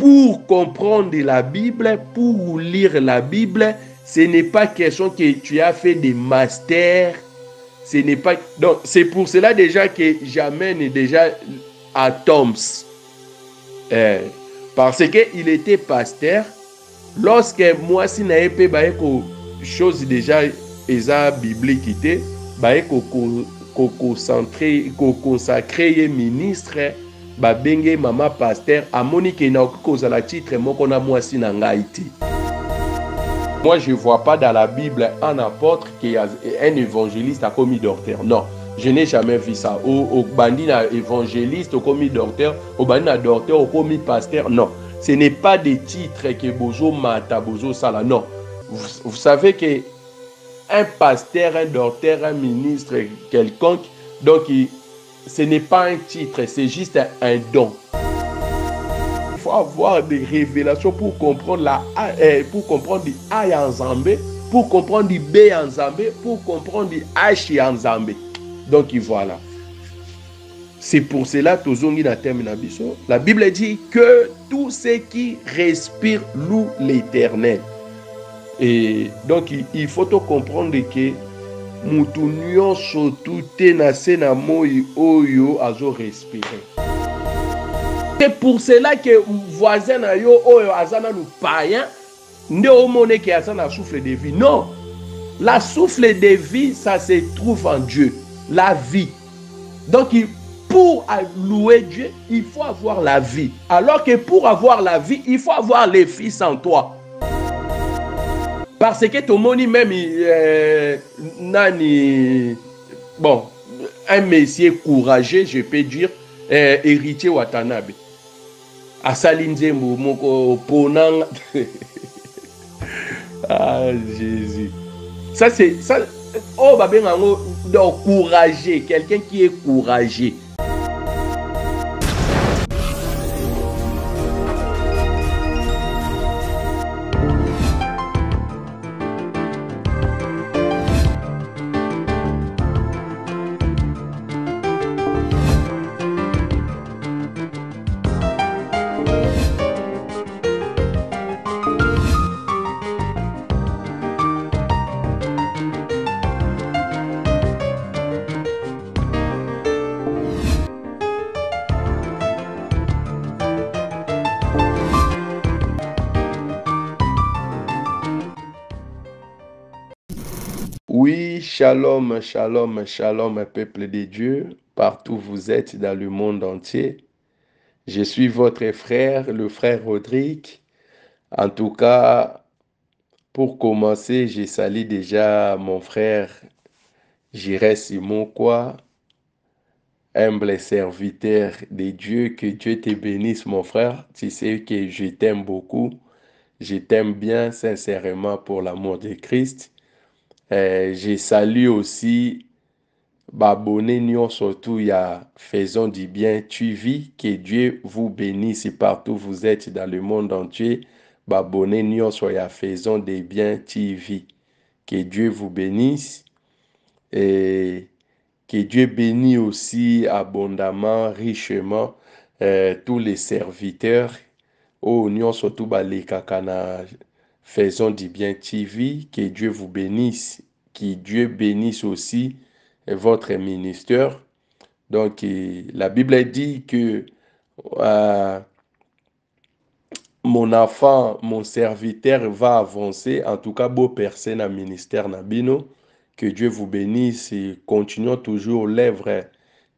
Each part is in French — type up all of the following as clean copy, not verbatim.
pour comprendre la Bible, pour lire la Bible, ce n'est pas question que tu as fait des masters. Ce n'est pas... Donc, c'est pour cela déjà que j'amène déjà à Toms. Parce qu'il était pasteur. Lorsque moi, si je n'avais pas chose déjà biblique, consacré ministre, babenge mama pasteur, amoni ke na cause la titre moko na moi si na ngaiti. Moi, je ne vois pas dans la Bible un apôtre qui est un évangéliste a commis docteur. Non, je n'ai jamais vu ça. Au bandit évangéliste, au commis docteur, au bandit docteur, au commis pasteur. Non, ce n'est pas des titres que Bozo Mata, Bozo Sala. Non, vous savez que un pasteur, un docteur, un ministre quelconque, donc ce n'est pas un titre, c'est juste un don. Il faut avoir des révélations pour comprendre pour comprendre du A en Zambé, pour comprendre du B en Zambé, pour comprendre du H en Zambé. Donc voilà. C'est pour cela que la Bible dit que tout ce qui respire loue l'Éternel. Et donc il faut comprendre que Moutounion surtout tenacé na moi oyo azo respirer. C'est pour cela que voisin na yo oyo azana nous païen ne omone que azana souffle de vie. Non, la souffle de vie ça se trouve en Dieu, la vie. Donc pour louer Dieu, il faut avoir la vie. Alors que pour avoir la vie, il faut avoir les fils en toi. Parce que ton moni même nani bon un messier courageux, je peux dire héritier Watanabe. Asalinze moko ponang. Ah Jésus. Ça c'est ça. Oh babengango donc courageux, quelqu'un qui est courageux. Oui, shalom, shalom, shalom, peuple de Dieu, partout vous êtes dans le monde entier. Je suis votre frère, le frère Rodrigue. En tout cas, pour commencer, je salue déjà mon frère Jiré Simon quoi, humble serviteur de Dieu. Que Dieu te bénisse, mon frère. Tu sais que je t'aime beaucoup. Je t'aime bien, sincèrement, pour l'amour de Christ. Je salue aussi abonnez nous surtout il y a Faisons du bien TV. Que Dieu vous bénisse partout vous êtes dans le monde entier. Abonnez nous sur la Faisons du bien TV. Que Dieu vous bénisse et que Dieu bénisse aussi abondamment, richement tous les serviteurs. Oh, nous surtout les kakana Faisons du bien TV. Que Dieu vous bénisse. Que Dieu bénisse aussi votre ministère. Donc, la Bible dit que mon enfant, mon serviteur va avancer. En tout cas, beau personne à ministère Nabino. Que Dieu vous bénisse et continuons toujours l'œuvre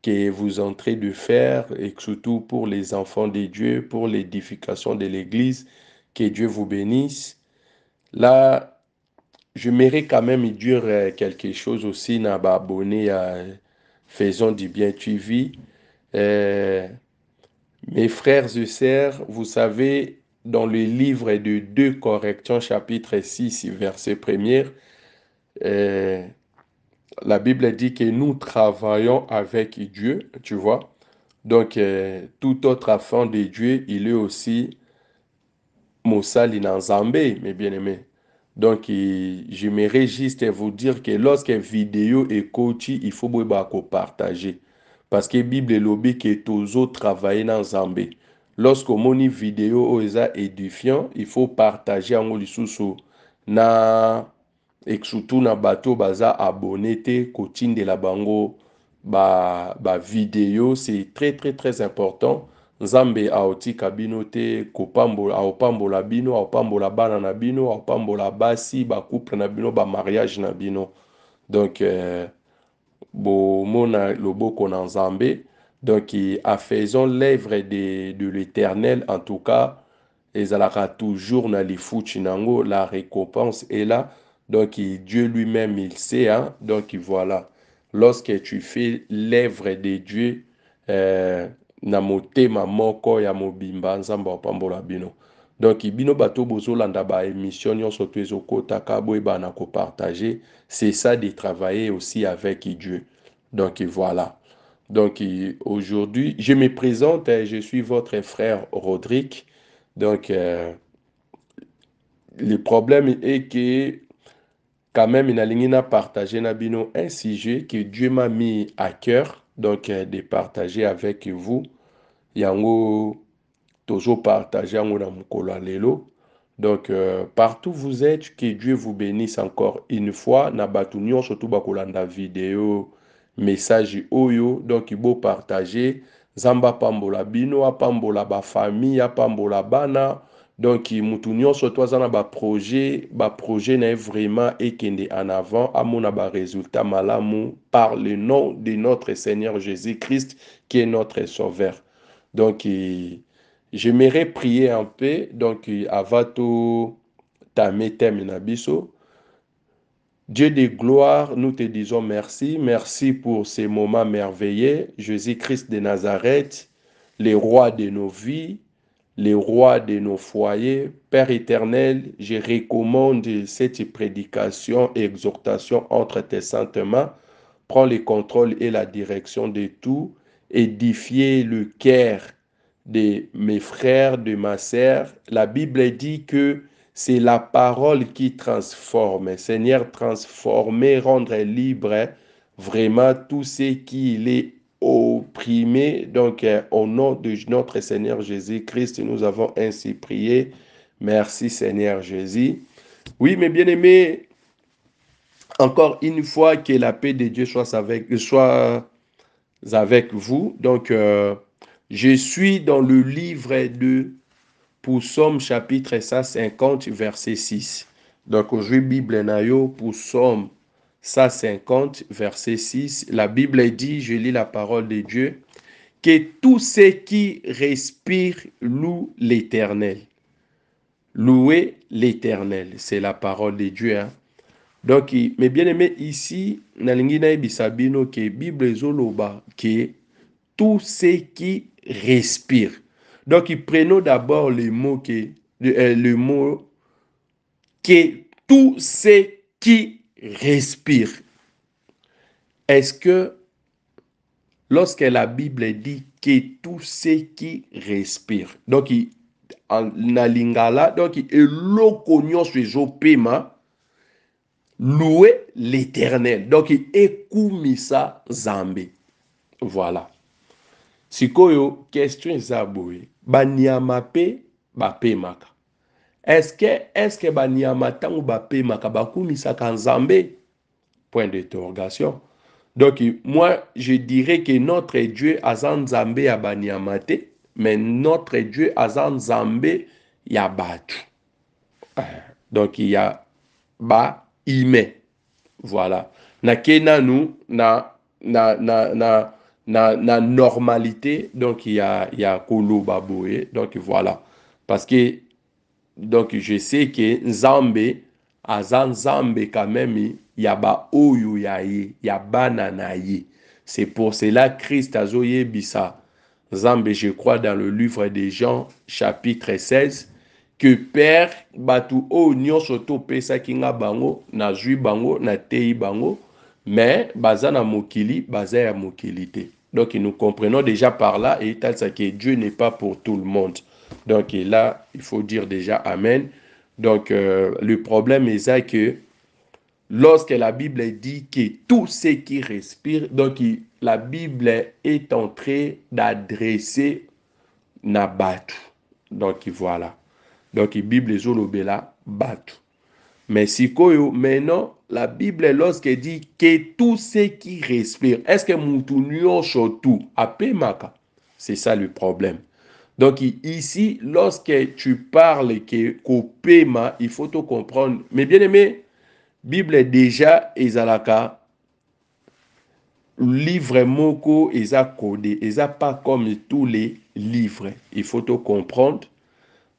que vous êtes en train de faire et surtout pour les enfants de Dieu, pour l'édification de l'Église. Que Dieu vous bénisse. Là, je mérite quand même dire quelque chose aussi n'a pas abonné à Faisons du bien TV. Mes frères et sœurs, vous savez, dans le livre de 2 Corinthiens, chapitre 6, verset 1er, la Bible dit que nous travaillons avec Dieu, tu vois. Donc, tout autre enfant de Dieu, il est aussi Moussa Linanzambé, mes bien-aimés. Donc, j'aimerais juste vous dire que lorsque vidéo est coachée, il faut partager. Parce que la Bible est lobby que tous autres travaillent dans Zambé. Lorsqu'on moni vidéo est édifiant, il faut partager en lisusu na et surtout na bateau baza abonné te de la bango ba vidéo, c'est très très très important. Nzambe aoti kabino te kopambola aopambola bino aopambola bana na bino aopambola basi ba couple na bino ba mariage na bino. Donc bomona loboko na Nzambe. Donc faisons l'œuvre de l'Éternel en tout cas. Ezalaka toujours na lifuchi nango, la récompense est là. Donc Dieu lui-même il sait, hein. Donc voilà, lorsque tu fais l'œuvre de Dieu, na motema moko ya mobimba nzambe apambola bino. Donc bino bato bozolanda ba émission nyonso to ezokotaka boyeba na partager, c'est ça de travailler aussi avec Dieu. Donc voilà. Donc aujourd'hui, je me présente, je suis votre frère Rodrigue. Donc, le problème est que quand même, il a partagé un sujet que Dieu m'a mis à cœur, donc de partager avec vous. Yango, toujours partager yango na mukolo lelo. Donc, partout où vous êtes, que Dieu vous bénisse encore une fois. Na batu nyon surtout bakolanda vidéo, message oyo. Donc, il faut partager. Zamba pambola bino, apambola ba famille, apambola bana. Donc, mutu nyon surtout zana ba projet na vraiment ekende en avant. Amona ba résultat malamu par le nom de notre Seigneur Jésus-Christ qui est notre Sauveur. Donc, j'aimerais prier un peu, donc avato tamete minabiso. Dieu de gloire, nous te disons merci. Merci pour ces moments merveilleux. Jésus-Christ de Nazareth, le roi de nos vies, le roi de nos foyers. Père éternel, je recommande cette prédication et exhortation entre tes saintes mains. Prends le contrôle et la direction de tout. Édifier le cœur de mes frères, de ma sœur. La Bible dit que c'est la parole qui transforme. Seigneur, transformer, rendre libre vraiment tout ce qui est opprimé. Donc, au nom de notre Seigneur Jésus-Christ, nous avons ainsi prié. Merci Seigneur Jésus. Oui, mes bien-aimés, encore une fois, que la paix de Dieu soit avec vous. Donc, je suis dans le livre de Psaume chapitre 150, verset 6. Donc, aujourd'hui, Bible nayo, Psaume 150, verset 6. La Bible dit, je lis la parole de Dieu, que tous ceux qui respirent louent l'Éternel. Louez l'Éternel, c'est la parole de Dieu, hein. Donc, mes bien-aimés, ici, nalingi na ebisabino que Bible zoloba que tous ceux qui respirent. Donc, prenons d'abord le mot que tous ceux qui respirent. Est-ce que lorsque la Bible dit que tous ceux qui respirent, donc en lingala, donc eloko nyonso ezopema louer l'Éternel. Donc ekumisa Nzambe. Voilà. Sikoyo, question zaboui. Banyama pe bapemaka. Est-ce que banyama tangu bapemaka bakumisaka Nzambe? Point d'interrogation. Donc, moi, je dirais que notre Dieu azan Nzambe ya banyama te, mais notre Dieu azan Nzambe ya batu. Donc, il y a ba ime. Voilà. Na kena nous na normalité, donc il y a koloba boye. Donc voilà. Parce que donc je sais que Nzambe azan Nzambe quand même il y a ba oyo ya ye, ya bana na ye. C'est pour cela Christ azoye bisa. Nzambe, je crois dans le livre des Jean chapitre 16 que Père batu o nyonso to pesa kinga bango na zui bango na tei bango, mais baza na mokili baza ya mokili te. Donc nous comprenons déjà par là et tel ça que Dieu n'est pas pour tout le monde. Donc là il faut dire déjà amen. Donc le problème est ça que lorsque la Bible dit que tout ce qui respire, donc la Bible est en train d'adresser na batu. Donc voilà. Donc la Bible ezolobela batu. Mais si maintenant, la Bible, lorsqu'elle dit que tout ce qui respire, est-ce que moutounio chotou apemaka? C'est ça le problème. Donc ici, lorsque tu parles que kopema, il faut te comprendre. Mais bien aimé, Bible est déjà ezalaka livre moko eza codé, eza pas comme tous les livres. Il faut te comprendre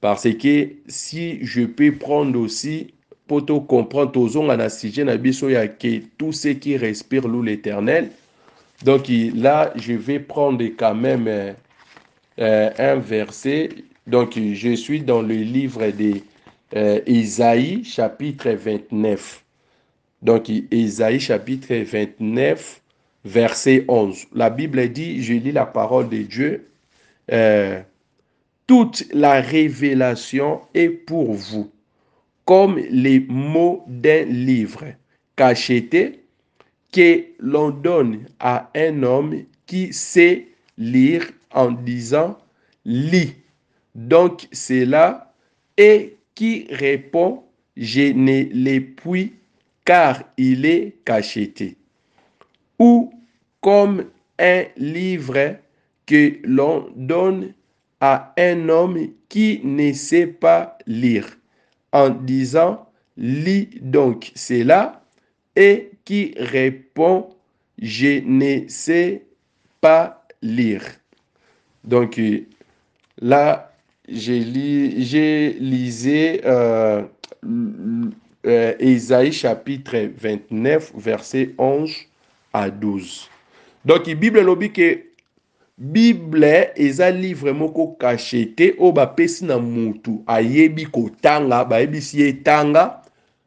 parce que si je peux prendre aussi pour te comprendre tozonga na sujet na biso ya que tout ce qui respire loue l'Éternel. Donc là, je vais prendre quand même un verset. Donc je suis dans le livre de Isaïe chapitre 29. Donc Isaïe chapitre 29 verset 11. La Bible dit, je lis la parole de Dieu, toute la révélation est pour vous, comme les mots d'un livre cacheté que l'on donne à un homme qui sait lire en disant « lis ». Donc c'est là et qui répond « je ne le puis car il est cacheté ». Ou comme un livre que l'on donne à un homme qui ne sait pas lire en disant « lis donc cela » et qui répond « je ne sais pas lire ». Donc là, j'ai lisé Ésaïe chapitre 29, verset 11 à 12. Donc, la Bible lobi que Bible eza livre moko cacheté o ba pesi na mutu ayebi kotanga ba yebisi ye tanga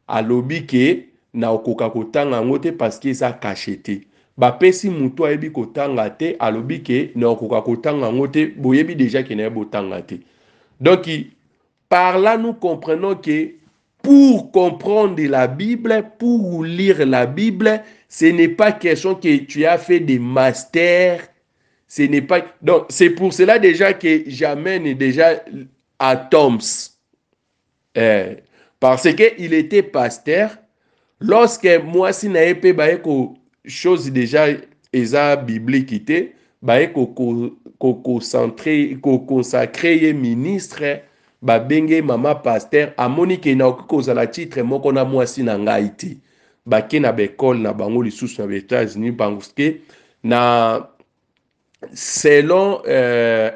alobi ke na okoka kotanga ngote parce que eza cacheté. Ba pesi mutu ayebi kotanga te alobi ke na okoka kotanga ngote boyebi déjà ke na botanga te. Donc par là nous comprenons que pour comprendre la Bible, pour lire la Bible, ce n'est pas question que tu as fait des masters. Ce n'est pas. Donc, c'est pour cela déjà que j'amène déjà à Toms. Parce qu'il était pasteur. Lorsque moi, si n'avais pas chose déjà biblique, était, consacré ministre. Babenge mama pasteur amoni ke na okozala titre moko na mwasi na ngai te bake na bekole na bango lisusu na États-Unis banguske na selon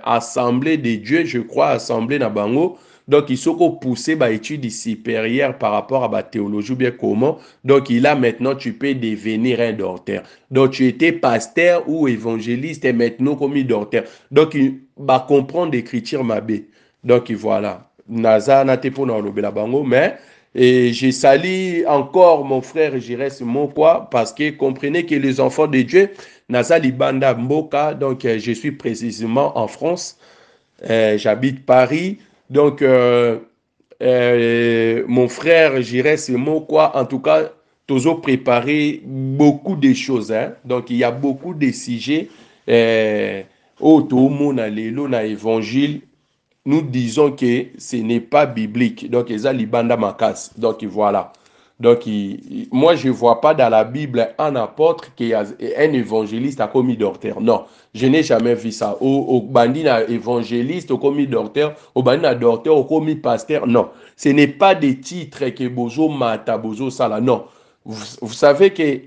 Assemblée de Dieu, je crois Assemblée na bango. Donc il faut pousser ba études supérieures par rapport à la théologie bien comment. Donc il a maintenant tu peux devenir un docteur. Donc tu étais pasteur ou évangéliste et maintenant comme docteur. Donc il va comprendre l'écriture mabé. Donc voilà, Naza n'a pas pour le bango, mais et je salue encore mon frère Jires Mokwa parce que comprenez que les enfants de Dieu, Naza Libanda Mboka, donc je suis précisément en France, j'habite Paris, donc mon frère Jires Mokwa, en tout cas, toujours préparé beaucoup de choses, hein? Donc il y a beaucoup de sujets, autour mon évangile. Nous disons que ce n'est pas biblique. Donc, ils ont libanda makas. Donc, voilà. Donc, moi, je ne vois pas dans la Bible un apôtre qui a un évangéliste a commis docteur. Non, je n'ai jamais vu ça. Au bandina évangéliste, au commis docteur, au bandina docteur, au commis pasteur. Non, ce n'est pas des titres que bozo mata, bozo sala. Non, vous savez que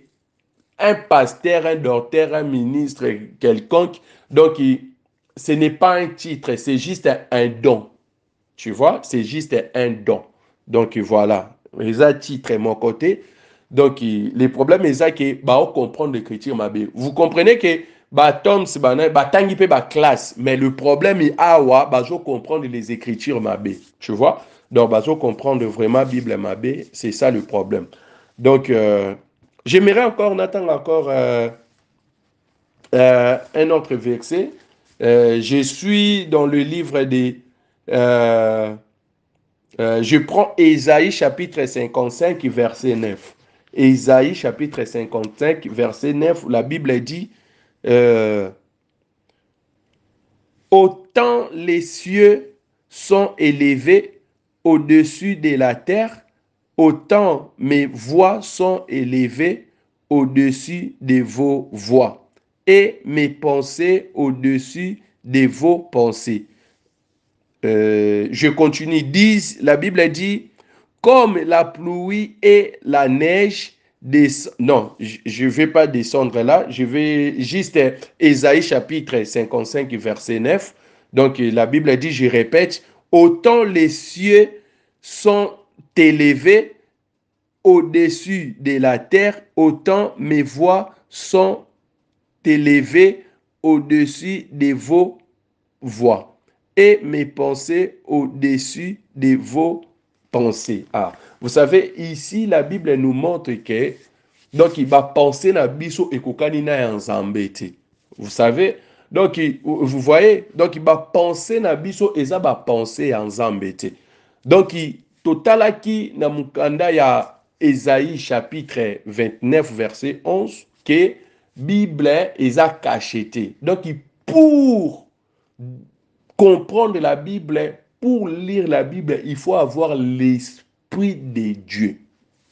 un pasteur, un docteur, un ministre quelconque, donc ce n'est pas un titre, c'est juste un don. Tu vois, c'est juste un don. Donc voilà, les titres est mon côté. Donc les problèmes c'est que on comprend l'écriture mabé. Vous comprenez que Tom c'est tangi pe classe, mais le problème est awa bazo comprendre les écritures mabé. Tu vois? Donc bazo comprendre vraiment Bible mabé, c'est ça le problème. Donc j'aimerais encore Nathan encore un autre verset. Je suis dans le livre des... je prends Ésaïe chapitre 55, verset 9. Ésaïe chapitre 55, verset 9, la Bible dit Autant les cieux sont élevés au-dessus de la terre, autant mes voix sont élevées au-dessus de vos voix et mes pensées au-dessus de vos pensées. Je continue. La Bible dit, comme la pluie et la neige non, je ne vais pas descendre là, je vais juste Ésaïe chapitre 55, verset 9. Donc la Bible dit, je répète, autant les cieux sont élevés au-dessus de la terre, autant mes voix sont élevées au-dessus de vos voix et mes pensées au-dessus de vos pensées. Ah, vous savez, ici, la Bible nous montre que, donc, il va penser na biso et kokani na nzambete. Vous savez, donc, vous voyez, donc, il va penser na biso et ça va penser en nzambete. Donc, totalaki na mukanda ya Ésaïe chapitre 29, verset 11, que Bible est cacheté. Donc, pour comprendre la Bible, pour lire la Bible, il faut avoir l'Esprit de Dieu.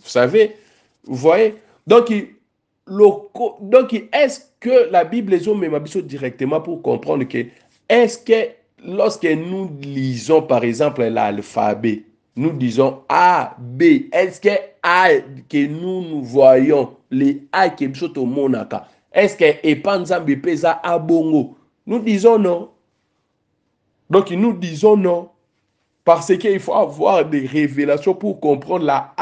Vous savez, vous voyez? Donc, est-ce que la Bible est même directement pour comprendre que, est-ce que lorsque nous lisons par exemple l'alphabet, nous disons A, B, est-ce que A que nous voyons, les A que nous sommes au monaka, est-ce que Epanzambi pesa abongo? Nous disons non. Donc nous disons non. Parce qu'il faut avoir des révélations pour comprendre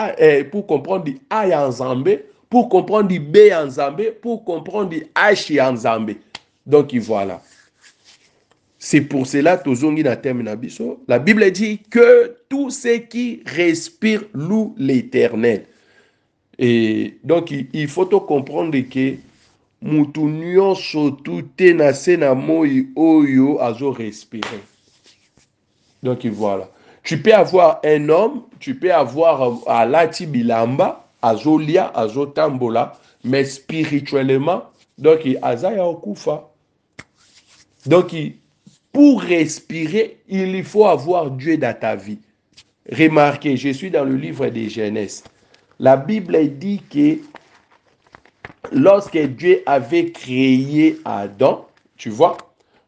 pour comprendre du A en Zambé, pour comprendre du B en Zambé, pour comprendre du H en Zambé. Donc voilà. C'est pour cela que la Bible dit que tout ce qui respire loue l'Éternel. Et donc il faut comprendre que mutu nyonso tout na se na moi oyo azo respirer. Donc voilà. Tu peux avoir un homme, tu peux avoir Alati Bilamba, Azolia, Azotambola, mais spirituellement, donc Azaya Okufa. Donc pour respirer, il faut avoir Dieu dans ta vie. Remarquez, je suis dans le livre des Genèse. La Bible dit que lorsque Dieu avait créé Adam, tu vois,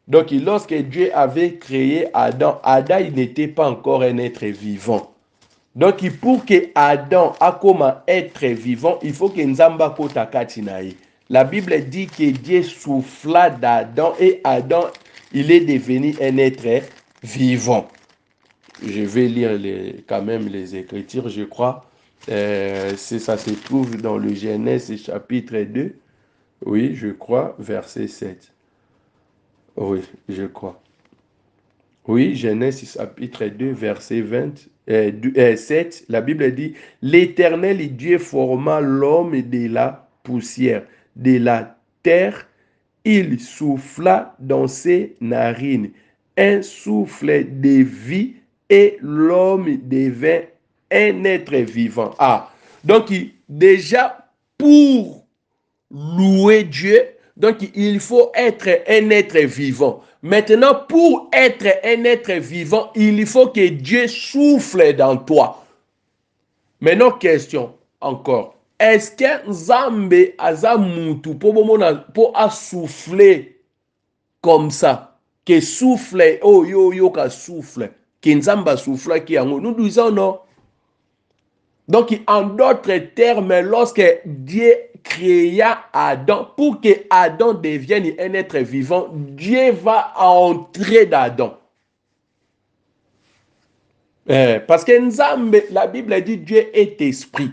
donc lorsque Dieu avait créé Adam, Adam il n'était pas encore un être vivant. Donc pour que Adam a comme un être vivant, il faut que Nzamba kota katinaye. La Bible dit que Dieu souffla d'Adam et Adam il est devenu un être vivant. Je vais lire quand même les Écritures, je crois. Ça se trouve dans le Genèse chapitre 2. Oui, je crois, verset 7. Oui, je crois. Oui, Genèse chapitre 2, verset 7. La Bible dit, l'Éternel Dieu forma l'homme de la poussière, de la terre. Il souffla dans ses narines un souffle de vie et l'homme devint un être vivant. Ah, donc déjà pour louer Dieu, donc il faut être un être vivant. Maintenant, pour être un être vivant, il faut que Dieu souffle dans toi. Maintenant, question encore. Est-ce que Nzambe azamutu pour souffler comme ça? Que souffle, oh yo ka souffle. Que Nzamba souffle qui en nous disons non. Donc, en d'autres termes, lorsque Dieu créa Adam, pour que Adam devienne un être vivant, Dieu va entrer d'Adam. Parce que Nzambe, la Bible dit Dieu est esprit.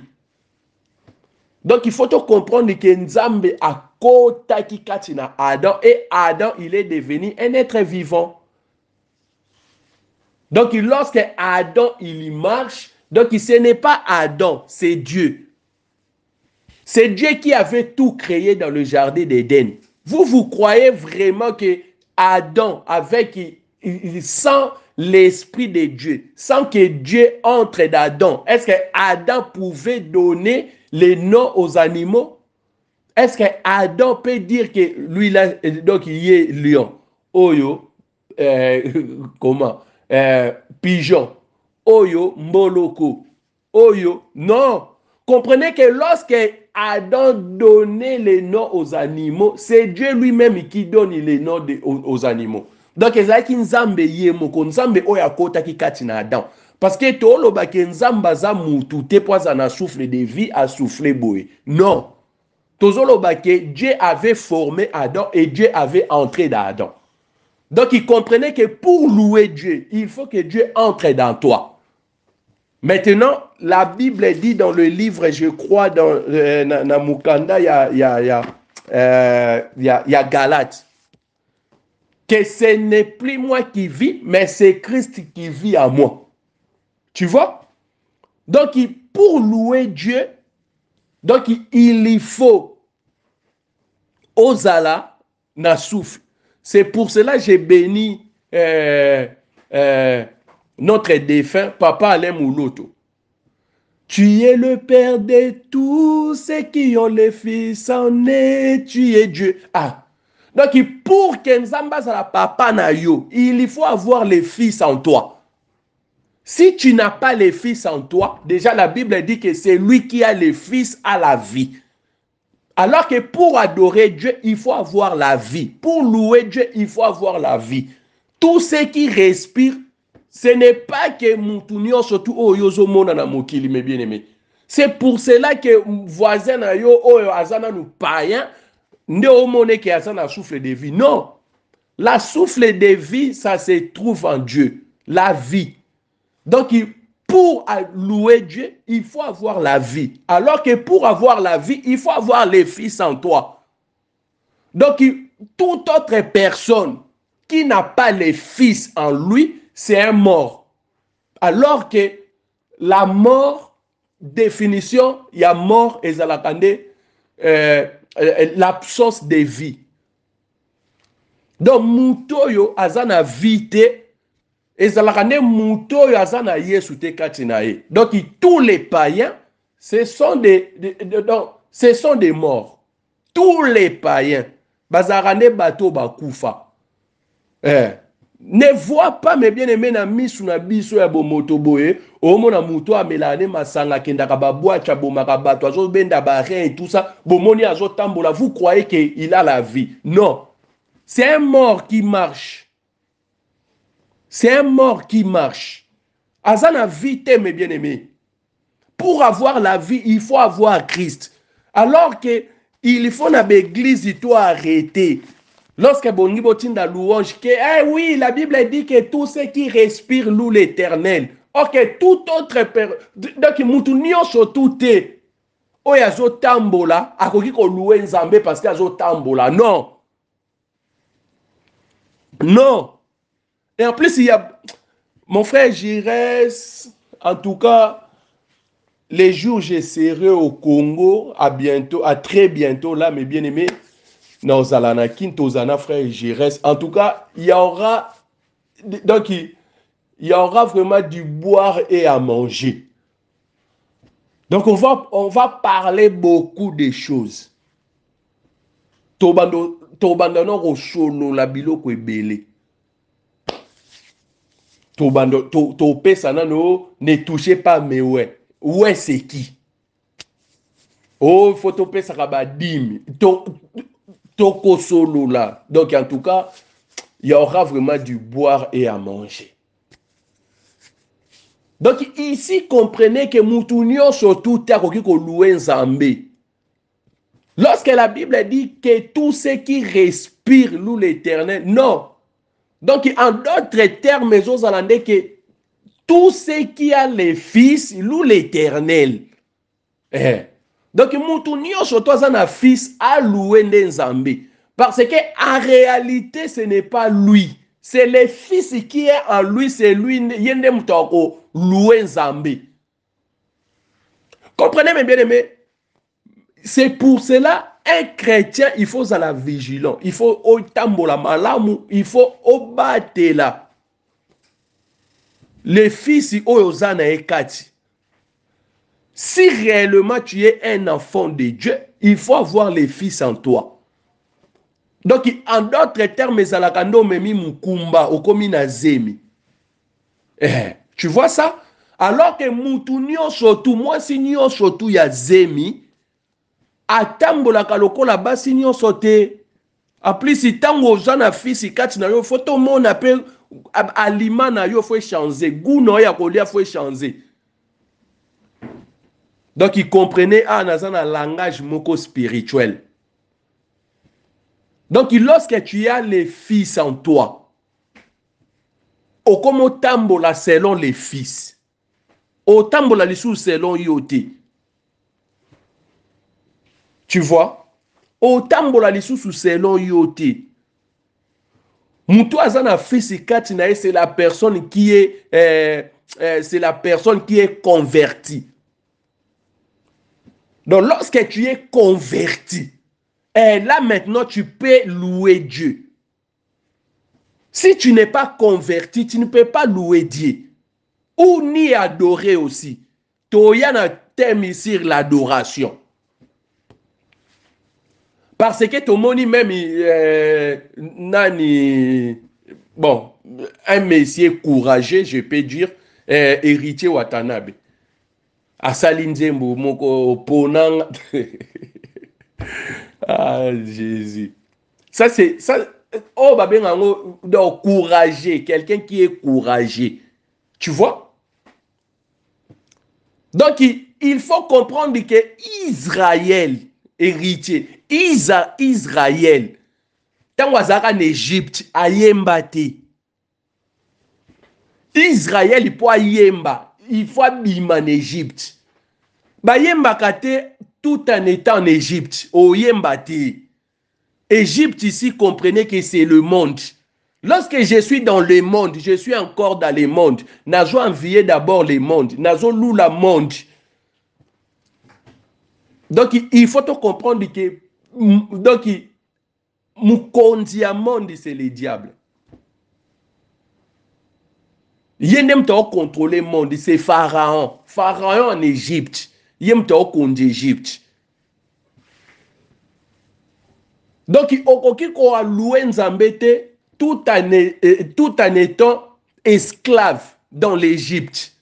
Donc, il faut comprendre que Nzambe a kotaki katina Adam et Adam, il est devenu un être vivant. Donc, lorsque Adam, il marche, donc ce n'est pas Adam, c'est Dieu. C'est Dieu qui avait tout créé dans le jardin d'Éden. Vous croyez vraiment que Adam, sans l'esprit de Dieu, sans que Dieu entre d'Adam, est-ce que Adam pouvait donner les noms aux animaux? Est-ce que Adam peut dire que lui, là, donc il est lion? Oyo, comment, pigeon, oyo, mboloko, oyo, non. Comprenez que lorsque Adam donnait les noms aux animaux, c'est Dieu lui-même qui donne les noms aux animaux. Donc, ezalaki nzambe ye moko, nzambe oyo akotaki kati na Adam. Parce que tolobaki nzambe aza mutu te po aza na souffle de vie a soufflé boye. Non. Tozolobaki Dieu avait formé Adam et Dieu avait entré dans Adam. Donc, il comprenait que pour louer Dieu, il faut que Dieu entre dans toi. Maintenant, la Bible dit dans le livre, je crois, dans Namukanda, il y a Galates, que ce n'est plus moi qui vis, mais c'est Christ qui vit en moi. Tu vois? Donc, pour louer Dieu, donc il faut Ozala na souffle. C'est pour cela que j'ai béni notre défunt, Papa Alain Mouloto. Tu es le Père de tous ceux qui ont les fils en eux, tu es Dieu. Ah. Donc, pour que Nzamba soit papa na yo, il faut avoir les fils en toi. Si tu n'as pas les fils en toi, déjà la Bible dit que c'est lui qui a les fils à la vie. Alors que pour adorer Dieu, il faut avoir la vie. Pour louer Dieu, il faut avoir la vie. Tous ceux qui respirent, ce n'est pas que Moutounio surtout Oyozo Monana Mokili, mes bien-aimés. C'est pour cela que voisin na yo Oyo Azana nous païens, ne omone que Azana souffle de vie. Non. La souffle de vie, ça se trouve en Dieu. La vie. Donc, pour louer Dieu, il faut avoir la vie. Alors que pour avoir la vie, il faut avoir les fils en toi. Donc, toute autre personne qui n'a pas les fils en lui, c'est un mort. Alors que la mort, définition, il y a mort et l'absence de vie. Donc, Moutoyo azana vite. Et donc, tous les païens, ce sont des morts. Tous les païens. Ne vois pas, mes bien-aimés, na misu na biso ya bomoto boye, omona muto amelane masanga kendaka babwa chabomaka bato azo benda barien et tout ça, bomoni azo tambola, vous croyez qu'il a la vie? Non. C'est un mort qui marche. C'est un mort qui marche. Azana vite, mes bien-aimés. Pour avoir la vie, il faut avoir Christ. Alors que il faut dans l'église, il doit arrêter. Lorsque Bongi Botinda louange, que oui, la Bible dit que tous ceux qui respirent louent l'Éternel. Ok, tout autre personne. Donc, Moutounio surtout te. Oyazo tambola, akoki ko louer Nzambe parce que azo tambola. Non. Non. Et en plus, il y a mon frère Girès, en tout cas, les jours je serai au Congo, à bientôt, à très bientôt, là, mes bien-aimés, dans Zalana Kintozana, frère Girès. En tout cas, il y aura, donc, il y aura vraiment du boire et à manger. Donc, on va parler beaucoup de choses. Tobandano Rocholo, la biloko ebele. Ne touchez pas mes ouais. Ouais, c'est qui? Oh, il faut topé ça kabadim. Toko solo là. Donc, en tout cas, il y aura vraiment du boire et à manger. Donc, ici, comprenez que Moutounio surtout takoki ko louer Nzambe. Lorsque la Bible dit que tous ceux qui respirent louent l'Éternel, non. Donc, en d'autres termes, les Hollandais, que tous ceux qui ont les fils louent l'Éternel. Donc, Moutounio surtout un fils à louer Nzambe. Parce qu'en réalité, ce n'est pas lui. C'est le fils qui est en lui, c'est lui qui louer Nzambe. Comprenez mes bien-aimés? C'est pour cela, un chrétien, il faut être vigilant. Il faut tambola malamu, il faut obattre là. Les fils oyozana ekati. Si réellement tu es un enfant de Dieu, il faut avoir les fils en toi. Donc, en d'autres termes, ezalakando memi mukumba, okomi na zemi. Tu vois ça? Alors que mutu nyonso tu, mwasi nyonso tu ya zemi, atambolaka lokola basi nyonso te. A plus, tango oza na fils kati na yo, faut tomona pe aliment na yo faut changer, goût na ya kolia faut changer. Donc, il comprenait dans un langage moko spirituel. Donc, lorsque tu as les fils en toi, okomo tambola selon les fils, o tambola lisu selon yote. Tu vois? O tambola lisu selon yote. Moutou azana fils kati na c'est la personne qui est c'est la personne qui est convertie. Donc, lorsque tu es converti, et là maintenant tu peux louer Dieu. Si tu n'es pas converti, tu ne peux pas louer Dieu. Ou ni adorer aussi. Toya na thème sur l'adoration. Parce que ton moni même nani bon, un messier courageux, je peux dire, héritier Watanabe. Asali Nzembo moko ponang. Ah Jésus. Ça c'est ça. Oh babengango donc courageux, quelqu'un qui est courageux. Tu vois? Donc il faut comprendre que Israël héritier, Israël tant wazaka en Égypte ayemba te. Israël il faut ayemba, il faut abima en Égypte. Bayemba kate tout en étant en Égypte, oyemba te. Égypte ici, comprenez que c'est le monde. Lorsque je suis dans le monde, je suis encore dans le monde. Nazo envié d'abord le monde. Nazo lou la monde. Donc, il faut te comprendre que donc, Mukondia monde, c'est le diable. Yenem to contrôler le monde, c'est Pharaon. Pharaon en Égypte. Yem to konde Égypte. Donc, okoki ko loué Nzambe tout en étant esclave dans l'Égypte.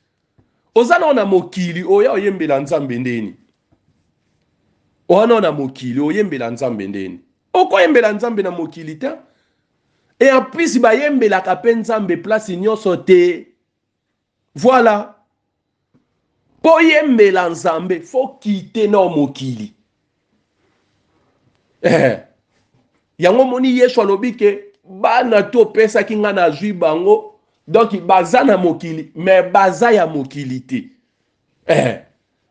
Ozana na mokili, oya oyembela Nzambe ndeni. Oana na mokili, oyembela Nzambe ndeni. Oko yembela Nzambe na mokili ta. Et en plus, ba yembela kape Nzambe place nyonso te. Voilà. Po yembela Nzambe, faut quitter na mokili. Yango moni Yesu alobi ke bana to pesa kinga na zui bango donc baza na mokili mais baza ya mokili te.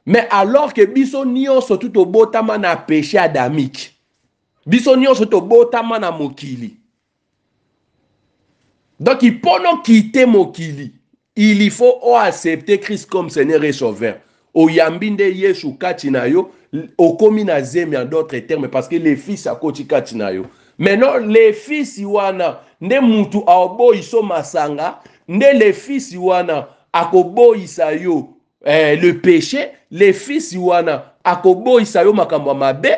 Mais alors que biso nyonso tout obotama na péché adamique. Biso nyonso to botama na mokili. Donc il faut non quitter mokili. Il faut accepter Christ comme Seigneur et Sauveur. Oyambinde Yesu kati na yo okomi na zemi en d'autres termes parce que les fils akoti kati na yo. Maintenant les fils wana nde mutu aoboyiso masanga nde les fils wana akoboyisa yo le péché, les fils wana akoboyisa yo makambo mabe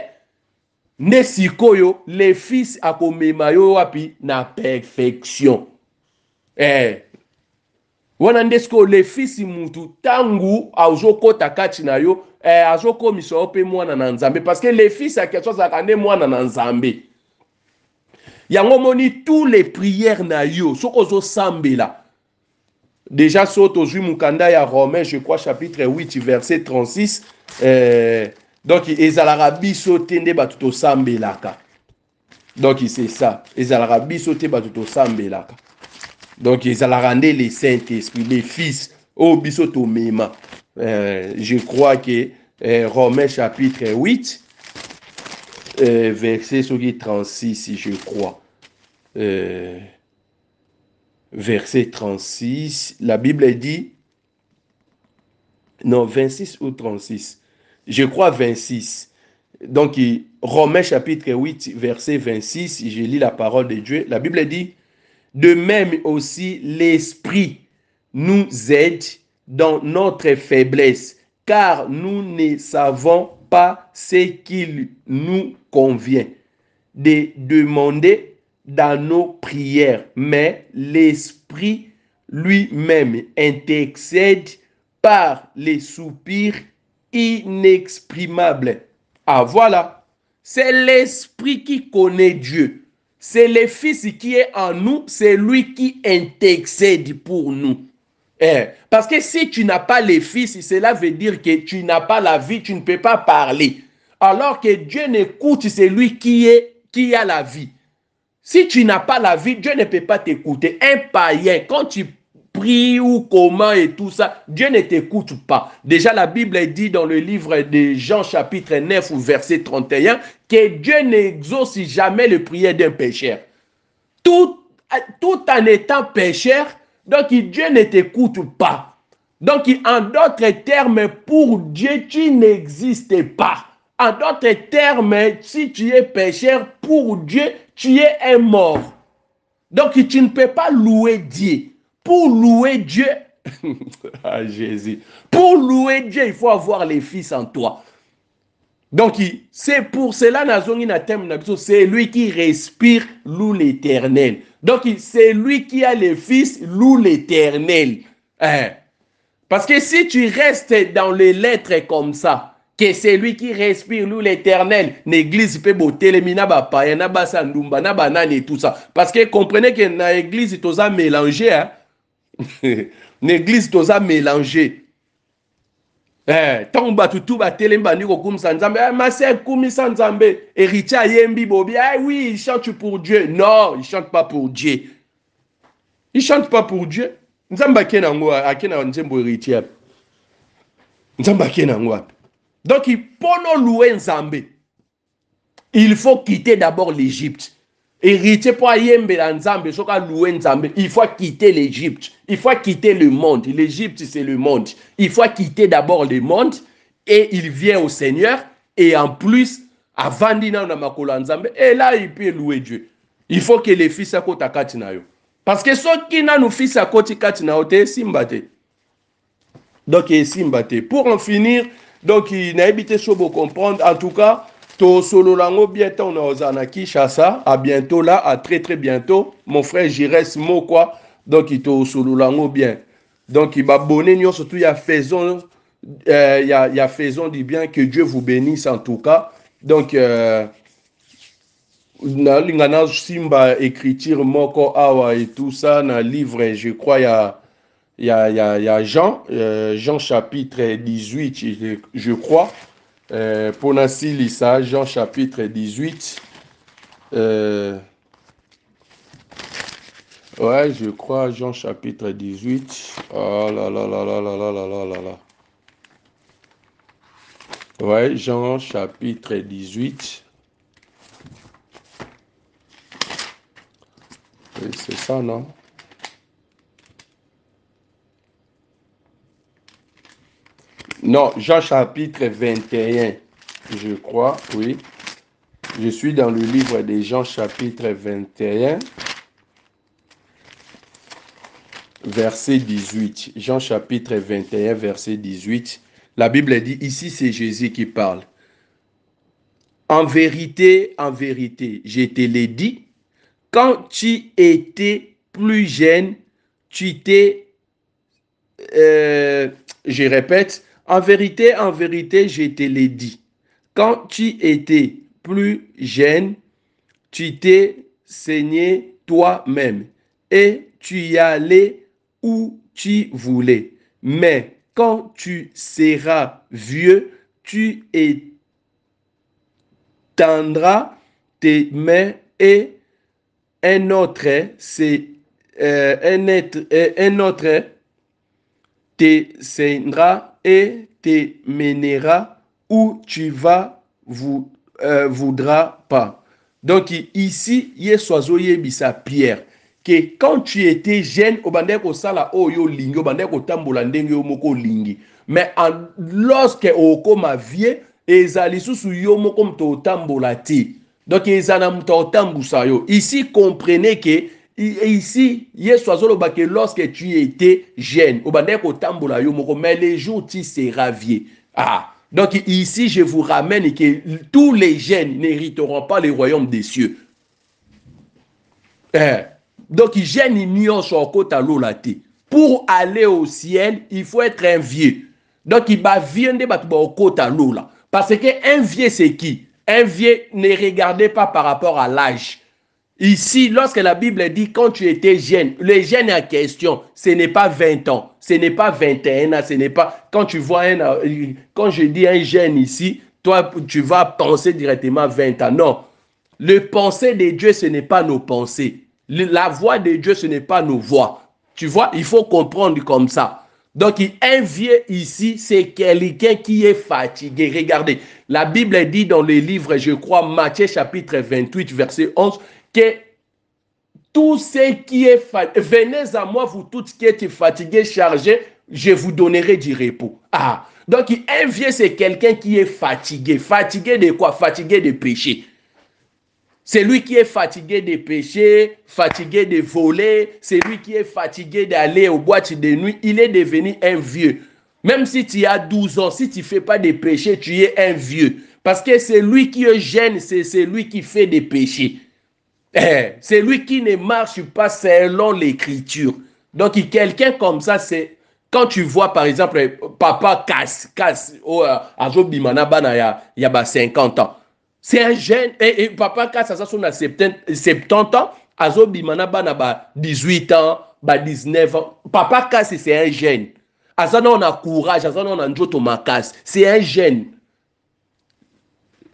nde sikoyo les fils akomema yo wapi na perfection. Wana ndesko les fils mutu tangu azokota kati na yo azokomisa yo pe mwana na Nzambe parce que les fils akeso zakande mwana na Nzambe. Yango moni tous les prières na yo soko zo sambela. Déjà soto zui mukanda ya Romains je crois chapitre 8 verset 36 donc ezalaka biso te nde bato to sambelaka. Donc c'est ça, ezalaka biso te bato to sambelaka. Donc, ils allaient rendre les Saint-Esprit, les fils, au bisoto mema. Je crois que Romains chapitre 8, verset 36, je crois. Verset 36, la Bible dit, non, 26 ou 36, je crois 26. Donc, Romains chapitre 8, verset 26, je lis la parole de Dieu. La Bible dit, de même aussi, l'Esprit nous aide dans notre faiblesse, car nous ne savons pas ce qu'il nous convient. de demander dans nos prières, mais l'Esprit lui-même intercède par les soupirs inexprimables. Ah voilà, c'est l'Esprit qui connaît Dieu. C'est le Fils qui est en nous, c'est lui qui intercède pour nous. Parce que si tu n'as pas le Fils, cela veut dire que tu n'as pas la vie, tu ne peux pas parler. Alors que Dieu n'écoute celui qui a la vie. Si tu n'as pas la vie, Dieu ne peut pas t'écouter. Un païen, quand tu pries ou comment et tout ça, Dieu ne t'écoute pas. Déjà, la Bible dit dans le livre de Jean chapitre 9 ou verset 31 que Dieu n'exauce jamais le prière d'un pécheur. Tout en étant pécheur, donc Dieu ne t'écoute pas. Donc, en d'autres termes, pour Dieu, tu n'existes pas. En d'autres termes, si tu es pécheur, pour Dieu, tu es un mort. Donc, tu ne peux pas louer Dieu. Pour louer Dieu, ah, Jésus, pour louer Dieu, il faut avoir les fils en toi. Donc, c'est pour cela, c'est lui qui respire, loue l'Éternel. Donc, c'est lui qui a les fils, loue l'Éternel. Parce que si tu restes dans les lettres comme ça, que c'est lui qui respire, loue l'Éternel, l'église peut botter les minaba pa, yana basa ndumba, na banane et tout ça. Parce que comprenez que dans l'église, tout ça mélangé, hein. L'église, tout ça mélangé. Tant batu tout ba telemba ni ko kumsa nzambe, ma sœur kumisa nzambe, héritier yembi bobi, oui, il chante pour Dieu. Non, il chante pas pour Dieu. Il chante pas pour Dieu. Nzamba kena ngwa, akena nzembo héritier. Nzamba kena ngwa. Donc, pour nous louer Nzambe, il faut quitter d'abord l'Égypte. Héritier pour yembe la Nzambe, louer Nzambe, il faut quitter l'Égypte. Il faut quitter le monde. L'Égypte, c'est le monde. Il faut quitter d'abord le monde et il vient au Seigneur. Et en plus, avant d'ina na makolo Nzambe, et là, il peut louer Dieu. Il faut que les fils à côté katina yo. Parce que ceux qui n'ont nos fils à côté katina yo, te simbate. Donc, simbate. Pour en finir, donc, il n'a évité de comprendre. En tout cas, to solo lango bientôt on a ozanaki chassa. À bientôt là, à très très bientôt. Mon frère Jires Mo quoi. Donc, il to solo lango bien. Donc, il va bonner nous surtout il y a faisons faisons du bien, que Dieu vous bénisse en tout cas. Donc, na lingana simba écriture moko awa et tout ça dans livre, je crois il y a Jean, Jean chapitre 18, je crois. Pour Nancy Lissa, Jean chapitre 18. Ouais, je crois, Jean chapitre 18. Oh là là là là là là là là là là. Ouais, Jean chapitre 18. C'est ça, non? Non, Jean chapitre 21, je crois, oui. Je suis dans le livre de Jean chapitre 21, verset 18. Jean chapitre 21, verset 18. La Bible dit, ici c'est Jésus qui parle. En vérité, je te l'ai dit, quand tu étais plus jeune, tu t'es... je répète, en vérité, je te l'ai dit. Quand tu étais plus jeune, tu t'es saigné toi-même et tu y allais où tu voulais. Mais quand tu seras vieux, tu étendras tes mains et un autre te saignera et te mènera où tu vas voudras pas. Donc ici, Yesoazo yebisa Pierre que quand tu étais jeune, obandeko sala oyo lingi, obandeko tambola ndenge yo moko lingi. Mais lorsque okoma vieux, ezali susu yo moko mto tambola ti. Donc ezana mto tambusa yo. Ici comprenez que ici, Yesoazo que lorsque tu étais jeune, obandeko tambola yo moko, mais les jours tu seras vieux. Ah, Donc ici, je vous ramène que tous les jeunes n'hériteront pas le royaume des cieux. Donc, jeunes n'y sont côté l'olate. Pour aller au ciel, il faut être un vieux. Donc, il va venir au côté l'ola. Parce qu'un vieux, c'est qui? Un vieux, ne regardez pas par rapport à l'âge. Ici, lorsque la Bible dit quand tu étais jeune, les jeunes en question, ce n'est pas 20 ans, ce n'est pas 21 ans, ce n'est pas... Quand tu vois quand je dis un jeune ici, toi, tu vas penser directement 20 ans. Non, le pensée de Dieu, ce n'est pas nos pensées. La voix de Dieu, ce n'est pas nos voix. Tu vois, il faut comprendre comme ça. Donc, un vieux ici, c'est quelqu'un qui est fatigué. Regardez, la Bible dit dans les livres, je crois, Matthieu chapitre 28, verset 11, que tout ce qui est fatigué, venez à moi, vous tous qui êtes fatigués, chargés, je vous donnerai du repos. Ah, donc un vieux, c'est quelqu'un qui est fatigué. Fatigué de quoi? Fatigué de péché. C'est lui qui est fatigué de péché, fatigué de voler, c'est lui qui est fatigué d'aller aux boîtes de nuit. Il est devenu un vieux. Même si tu as 12 ans, si tu ne fais pas de péché, tu es un vieux. Parce que c'est lui qui est jeune, c'est lui qui fait des péchés. C'est lui qui ne marche pas selon l'écriture. Donc, quelqu'un comme ça, c'est... Quand tu vois, par exemple, papa casse, à Zobimana, il y a 50 ans. C'est un jeune, et papa casse, ça son 70 ans, à Zobimana, 18 ans, 19 ans. Papa casse, c'est un jeune. Azana, on a courage, Azana, on a njoto makas. C'est un jeune.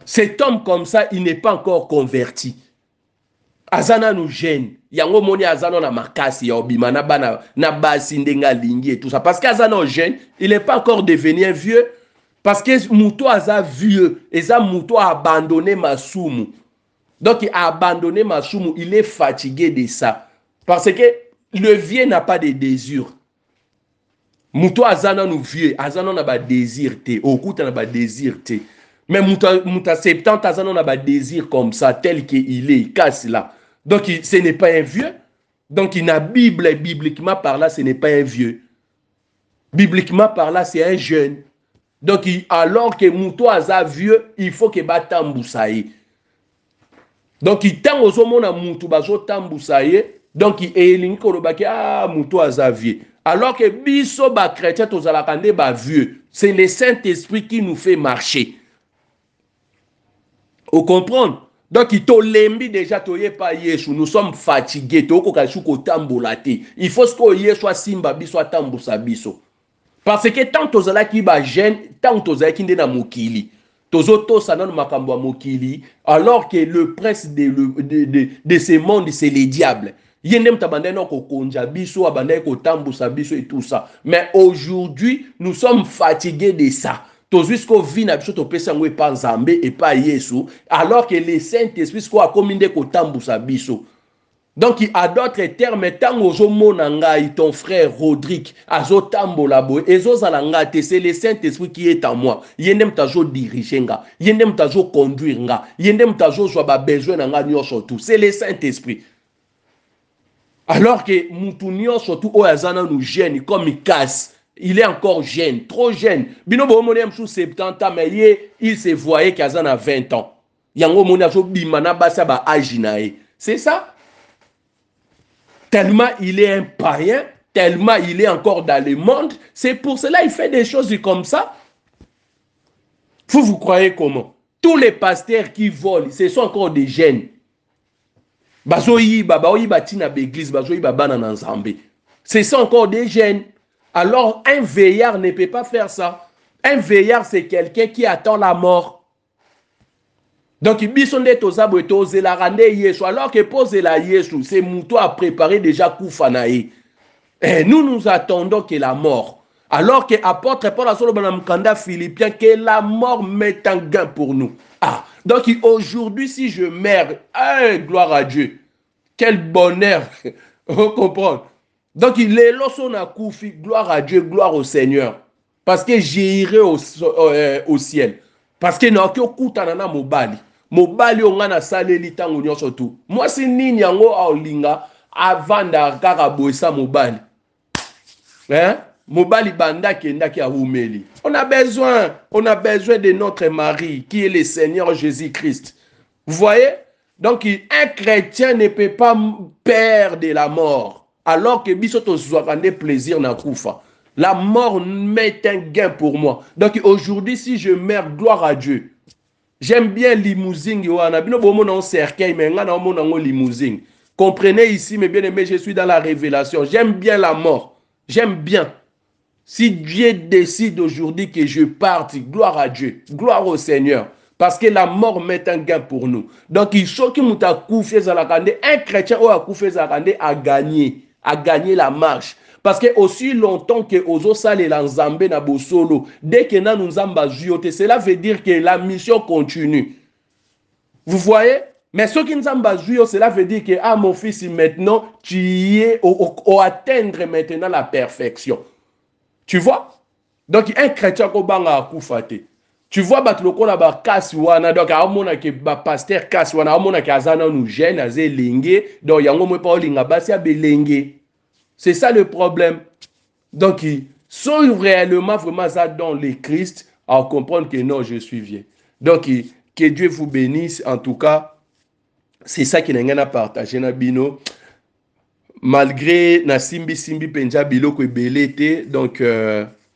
Cet homme comme ça, il n'est pas encore converti. Azana nous gêne. Yango moni azana na makasi ya obima na bana na basi ndenga lingi et tout ça. Parce qu'azana jeune, il n'est pas encore devenu un vieux. Parce que Mouto aza vieux. Et ça Mouto a abandonné Masumu. Donc il a abandonné Masumu. Il est fatigué de ça. Parce que le vieux n'a pas de désir. Mouto azana nous vieux. Azana n'a pas de désir. Okuta n'a pas de désir. Mais Mouta 70 azana n'a pas de désir comme ça. Tel qu'il est. Il casse là. Donc, ce n'est pas un vieux. Donc, il a Bible, bibliquement par là, ce n'est pas un vieux. Bibliquement par là, c'est un jeune. Donc, alors que Mouto aza vieux, il faut que Batambousaye. Donc, il tend aux hommes à Moutou Bazo Tambousaye. Donc, il est Mouto aza vieux. Alors que Biso ba chrétien tozalakande ba vieux. C'est le Saint-Esprit qui nous fait marcher. Vous comprenez? Donc, il déjà, nous sommes fatigués. Il faut que soit Simbabi, soit Tambusabiso. Parce que tant que vous qui va jeune, tant que vous avez qui na mokili, tozoto sanan makambo mokili, alors que le prince de ce monde, c'est les diables. Yenem tabandeno ko konja biso, abandé ko tambusabiso et tout ça. Mais aujourd'hui, nous sommes fatigués de ça. Jusqu'au vie na biso to pesa ngwe pa nzambe et pas Yesu, alors que le Saint-Esprit ko akominde ko tambusa biso. Donc à d'autres termes, tant ozo monanga ton frère Rodrigue azo tambola boy ezo zalanga te, c'est le Saint-Esprit qui est en moi. Yendem tazo diriger nga, yendem tazo conduire nga, yendem tazo so ba besoin nga nyonso tout. C'est le Saint-Esprit. Alors que mutu nyonso tout o azana nous gêne comme il casse. Il est encore jeune, trop jeune. Bino bo moni sous 70 ans, mais il se voyait qu'il a 20 ans. Yango moni aso bimana basa ba ajinae. C'est ça. Tellement il est un païen, tellement il est encore dans le monde, c'est pour cela qu'il fait des choses comme ça. Vous croyez comment? Tous les pasteurs qui volent, ce sont encore des jeunes. Bazoyi babaoyi batina l'église, bazoyi babana na nzambe. Ce sont encore des jeunes. Alors, un veillard ne peut pas faire ça. Un veillard, c'est quelqu'un qui attend la mort. Donc, alors que poser la Yesu, c'est Mouto a préparé déjà Koufanaï. Et nous attendons que la mort. Alors que apôtre Paul a Philippiens, que la mort met en gain pour nous. Ah, donc aujourd'hui, si je meurs, gloire à Dieu. Quel bonheur. Vous comprenez? Donc, il est là, gloire à Dieu, gloire au Seigneur. Parce que j'irai au ciel. Parce que n'a aucun coup tanana mobali. Mobali on a salé tango nyonso tout. Moi c'est nini yango a olinga avant d'arkara boisa mobali. Hein? Mobali banda kenda ki ahumeli. On a besoin de notre mari qui est le Seigneur Jésus-Christ. Vous voyez? Donc un chrétien ne peut pas perdre la mort alors que bisoto zwakande plaisir na kufa. La mort met un gain pour moi. Donc aujourd'hui si je meurs, gloire à Dieu. J'aime bien limousine wana. Bino bomo na cercueil mais nga na mona ngo limousine. Comprenez ici mes bien-aimés, je suis dans la révélation. J'aime bien la mort. J'aime bien. Si Dieu décide aujourd'hui que je parte, gloire à Dieu, gloire au Seigneur. Parce que la mort met un gain pour nous. Donc, il faut que nous un chrétien ou a gagné la marche. Parce que aussi longtemps que Ozo Sale l'Anzambe na Bosolo, dès que nous avons joué, cela veut dire que la mission continue. Vous voyez? Mais ce qui nous a joué, cela veut dire que, ah mon fils, maintenant, tu y es au atteindre maintenant la perfection. Tu vois? Donc, un chrétien qui a koufate. Tu vois, batloko na ba kaswana, donc, a mona ke ba pasteur kaswana, a mona ke azana nou jeune, azé lenge, donc, yango mwe pa olinga basi a belenge. C'est ça le problème. Donc, ils sont réellement vraiment ça dans le Christ, à comprendre que non, je suis vieux. Donc, que Dieu vous bénisse, en tout cas. C'est ça qui n'a pas partagé na bino. Malgré na simbi penja biloko ebelete, donc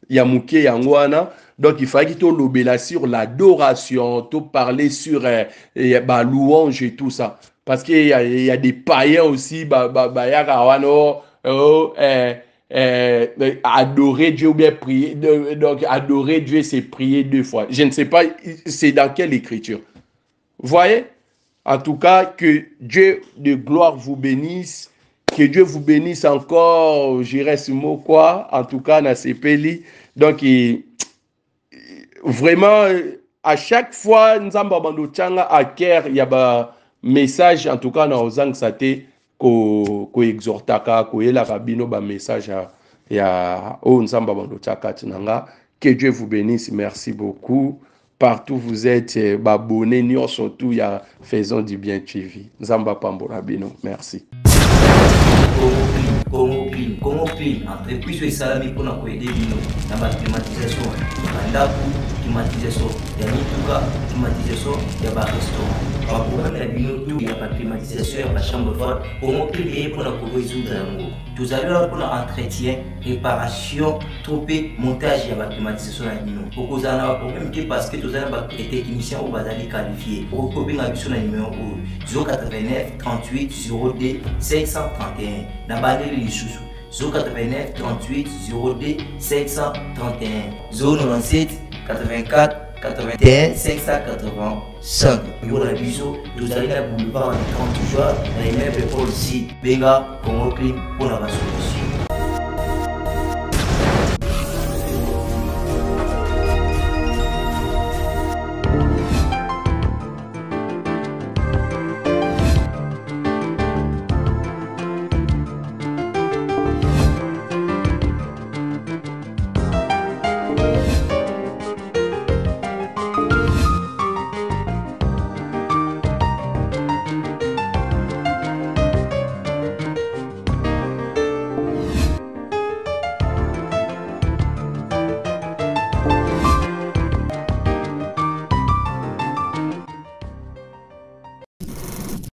yamuke yangwana, donc il fallait qu'il lobela sur l'adoration, tout parler sur ba louange et tout ça, parce qu'il y a des païens aussi adorer Dieu ou bien prier, donc adorer Dieu c'est prier 2 fois. Je ne sais pas c'est dans quelle écriture. Vous voyez? En tout cas, que Dieu de gloire vous bénisse. Que Dieu vous bénisse encore. J'irai ce mot quoi. En tout cas, na sepeli. Donc, vraiment, à chaque fois, nous avons à cœur, il y a un message, en tout cas, dans Ozang Sate, ko exhortaka, ko yela rabino, ba message ya o nzamba bandotaka tinanga. Que Dieu vous bénisse. Merci beaucoup. Partout vous êtes, abonnés, nous surtout, il y a Faisons du bien TV. Nzamba Pamborabino, merci. Congo Clean, entreprise et salami pour nous aider dans la climatisation, climatisation, il y a Mituka, climatisation, il y a restaurant. Par programme il y a la climatisation, il y a la chambre froide. Congo Clean est pour nous résoudre l'amour. Tout à l'heure pour l'entretien, réparation, tropé, montage, il y a la climatisation. Pour que vous ayez un problème parce que vous avez des techniciens ou des qualifiés. Pour que vous ayez un numéro 089 38 02 531. Nabadeli Lisusu 089 38 02 531 097 84 81 585. Pour la biseau, vous allez la boulevard en 30 jours, dans les mêmes épaules ici. Benga, Congo Clean pour la solution.